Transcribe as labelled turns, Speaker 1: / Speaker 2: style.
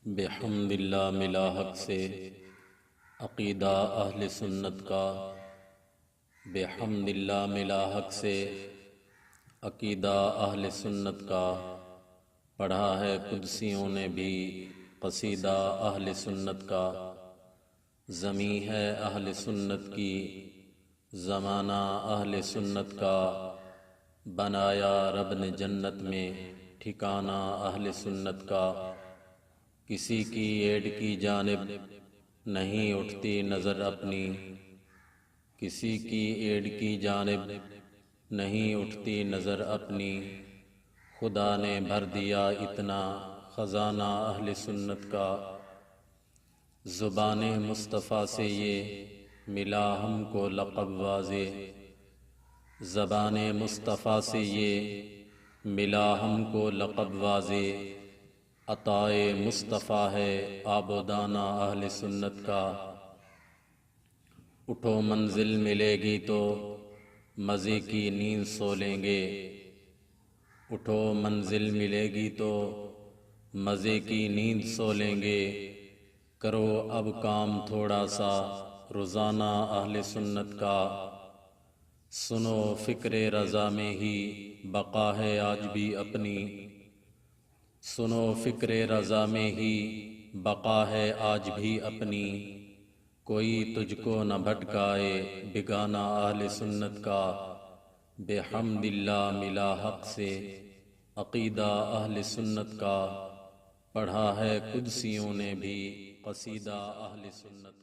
Speaker 1: بحمد اللہ ملا حق سے عقیدہ اہل سنت کا، بحمد اللہ ملا حق سے عقیدہ اہل سنت کا، پڑھا ہے قدسیوں نے بھی قصیدہ اہل سنت کا، زمیں ہے اہل سنت کی زمانہ اہل سنت کا، بنایا رب نے جنت میں ٹھکانہ اہل سنت کا، کسی کی ایڈ کی جانب نہیں اٹھتی نظر اپنی، کسی کی ایڈ کی جانب نہیں اٹھتی نظر اپنی، خدا نے بھر دیا اتنا خزانہ اہل سنت کا، زبان مصطفیٰ سے یہ ملا ہم کو لقب واضح، زبان مصطفیٰ سے یہ ملا ہم کو لقب واضح، عطائے مصطفیٰ ہے آب و دانہ اہل سنت کا، اٹھو منزل ملے گی تو مزے کی نیند سو لیں گے، اٹھو منزل ملے گی تو مزے کی نیند سو لیں گے، کرو اب کام تھوڑا سا روزانہ اہل سنت کا، سنو فکر رضا میں ہی بقا ہے آج بھی اپنی، سنو فکر رضا میں ہی بقا ہے آج بھی اپنی، کوئی تجھ کو نہ بھٹکائے بگانہ اہل سنت کا، بحمد اللہ ملا حق سے عقیدہ اہل سنت کا، پڑھا ہے قدسیوں نے بھی قصیدہ اہل سنت